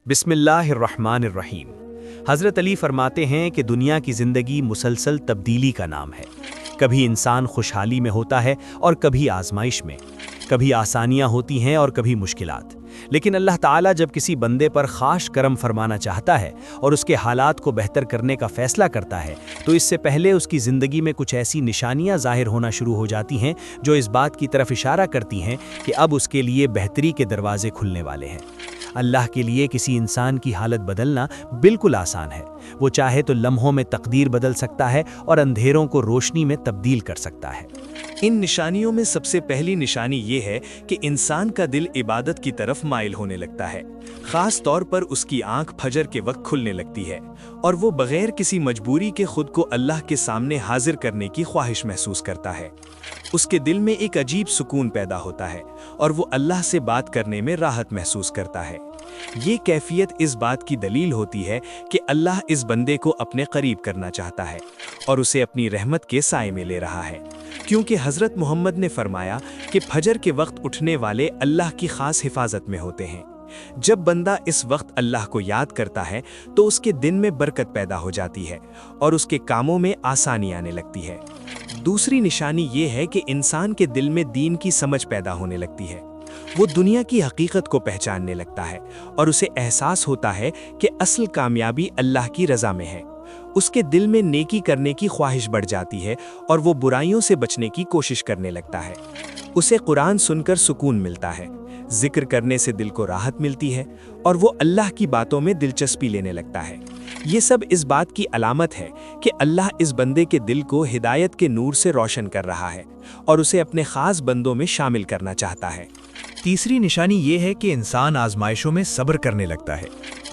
بسم اللہ الرحمن الرحیم۔ حضرت علی فرماتے ہیں کہ دنیا کی زندگی مسلسل تبدیلی کا نام ہے۔ کبھی انسان خوشحالی میں ہوتا ہے اور کبھی آزمائش میں، کبھی آسانیاں ہوتی ہیں اور کبھی مشکلات۔ لیکن اللہ تعالیٰ جب کسی بندے پر خاص کرم فرمانا چاہتا ہے اور اس کے حالات کو بہتر کرنے کا فیصلہ کرتا ہے تو اس سے پہلے اس کی زندگی میں کچھ ایسی نشانیاں ظاہر ہونا شروع ہو جاتی ہیں جو اس بات کی طرف اشارہ کرتی ہیں کہ اب اس کے لیے بہتری کے دروازے کھلنے والے ہیں۔ اللہ کے لیے کسی انسان کی حالت بدلنا بالکل آسان ہے۔ وہ چاہے تو لمحوں میں تقدیر بدل سکتا ہے اور اندھیروں کو روشنی میں تبدیل کر سکتا ہے۔ ان نشانیوں میں سب سے پہلی نشانی یہ ہے کہ انسان کا دل عبادت کی طرف مائل ہونے لگتا ہے۔ خاص طور پر اس کی آنکھ فجر کے وقت کھلنے لگتی ہے اور وہ بغیر کسی مجبوری کے خود کو اللہ کے سامنے حاضر کرنے کی خواہش محسوس کرتا ہے۔ اس کے دل میں ایک عجیب سکون پیدا ہوتا ہے اور وہ اللہ سے بات کرنے میں راحت محسوس کرتا ہے۔ یہ کیفیت اس بات کی دلیل ہوتی ہے کہ اللہ اس بندے کو اپنے قریب کرنا چاہتا ہے اور اسے اپنی رحمت کے سائے میں لے رہا ہے، کیونکہ حضرت محمد نے فرمایا کہ فجر کے وقت اٹھنے والے اللہ کی خاص حفاظت میں ہوتے ہیں۔ جب بندہ اس وقت اللہ کو یاد کرتا ہے تو اس کے دن میں برکت پیدا ہو جاتی ہے اور اس کے کاموں میں آسانی آنے لگتی ہے۔ دوسری نشانی یہ ہے کہ انسان کے دل میں دین کی سمجھ پیدا ہونے لگتی ہے۔ وہ دنیا کی حقیقت کو پہچاننے لگتا ہے اور اسے احساس ہوتا ہے کہ اصل کامیابی اللہ کی رضا میں ہے۔ اس کے دل میں نیکی کرنے کی خواہش بڑھ جاتی ہے اور وہ برائیوں سے بچنے کی کوشش کرنے لگتا ہے۔ اسے قرآن سن کر سکون ملتا ہے، ذکر کرنے سے دل کو راحت ملتی ہے اور وہ اللہ کی باتوں میں دلچسپی لینے لگتا ہے۔ یہ سب اس بات کی علامت ہے کہ اللہ اس بندے کے دل کو ہدایت کے نور سے روشن کر رہا ہے اور اسے اپنے خاص بندوں میں شامل کرنا چاہتا ہے۔ تیسری نشانی یہ ہے کہ انسان آزمائشوں میں صبر کرنے لگتا ہے۔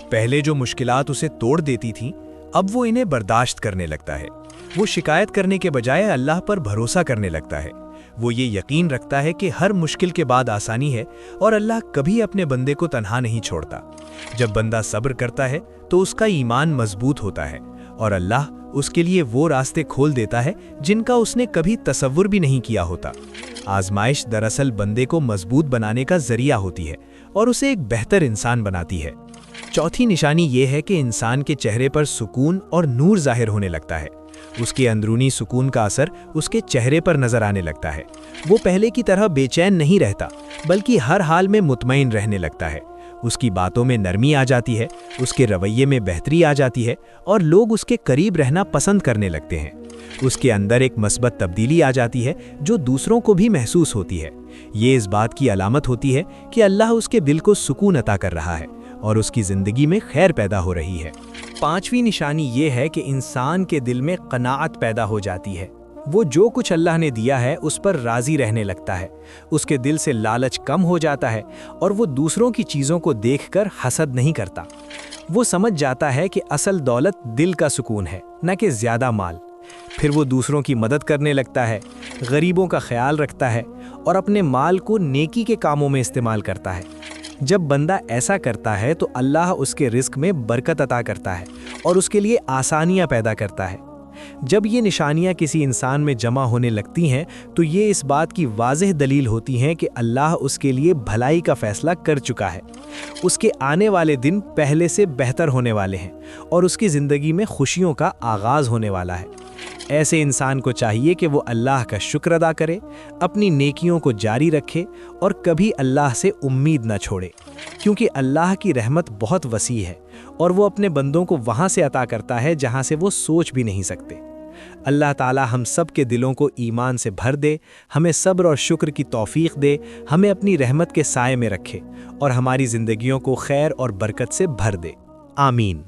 پہلے جو مشکلات اسے توڑ دیتی تھیں اب وہ انہیں برداشت کرنے لگتا ہے۔ وہ شکایت کرنے کے بجائے اللہ پر بھروسہ کرنے لگتا ہے۔ وہ یہ یقین رکھتا ہے کہ ہر مشکل کے بعد آسانی ہے اور اللہ کبھی اپنے بندے کو تنہا نہیں چھوڑتا۔ جب بندہ صبر کرتا ہے تو اس کا ایمان مضبوط ہوتا ہے اور اللہ اس کے لیے وہ راستے کھول دیتا ہے جن کا اس نے کبھی تصور بھی نہیں کیا ہوتا۔ آزمائش دراصل بندے کو مضبوط بنانے کا ذریعہ ہوتی ہے اور اسے ایک بہتر انسان بناتی ہے۔ چوتھی نشانی یہ ہے کہ انسان کے چہرے پر سکون اور نور ظاہر ہونے لگتا ہے۔ اس کے اندرونی سکون کا اثر اس کے چہرے پر نظر آنے لگتا ہے۔ وہ پہلے کی طرح بے چین نہیں رہتا بلکہ ہر حال میں مطمئن رہنے لگتا ہے۔ اس کی باتوں میں نرمی آ جاتی ہے، اس کے رویے میں بہتری آ جاتی ہے اور لوگ اس کے قریب رہنا پسند کرنے لگتے ہیں۔ اس کے اندر ایک مثبت تبدیلی آ جاتی ہے جو دوسروں کو بھی محسوس ہوتی ہے۔ یہ اس بات کی علامت ہوتی ہے کہ اللہ اس کے دل کو سکون عطا کر رہا ہے اور اس کی زندگی میں خیر پیدا ہو رہی ہے۔ پانچویں نشانی یہ ہے کہ انسان کے دل میں قناعت پیدا ہو جاتی ہے۔ وہ جو کچھ اللہ نے دیا ہے اس پر راضی رہنے لگتا ہے۔ اس کے دل سے لالچ کم ہو جاتا ہے اور وہ دوسروں کی چیزوں کو دیکھ کر حسد نہیں کرتا۔ وہ سمجھ جاتا ہے کہ اصل دولت دل کا سکون ہے، نہ کہ زیادہ مال۔ پھر وہ دوسروں کی مدد کرنے لگتا ہے، غریبوں کا خیال رکھتا ہے اور اپنے مال کو نیکی کے کاموں میں استعمال کرتا ہے۔ جب بندہ ایسا کرتا ہے تو اللہ اس کے رزق میں برکت عطا کرتا ہے اور اس کے لیے آسانیاں پیدا کرتا ہے۔ جب یہ نشانیاں کسی انسان میں جمع ہونے لگتی ہیں تو یہ اس بات کی واضح دلیل ہوتی ہیں کہ اللہ اس کے لیے بھلائی کا فیصلہ کر چکا ہے۔ اس کے آنے والے دن پہلے سے بہتر ہونے والے ہیں اور اس کی زندگی میں خوشیوں کا آغاز ہونے والا ہے۔ ایسے انسان کو چاہیے کہ وہ اللہ کا شکر ادا کرے، اپنی نیکیوں کو جاری رکھے اور کبھی اللہ سے امید نہ چھوڑے، کیونکہ اللہ کی رحمت بہت وسیع ہے اور وہ اپنے بندوں کو وہاں سے عطا کرتا ہے جہاں سے وہ سوچ بھی نہیں سکتے۔ اللہ تعالی ہم سب کے دلوں کو ایمان سے بھر دے، ہمیں صبر اور شکر کی توفیق دے، ہمیں اپنی رحمت کے سائے میں رکھے اور ہماری زندگیوں کو خیر اور برکت سے بھر دے۔ آمین۔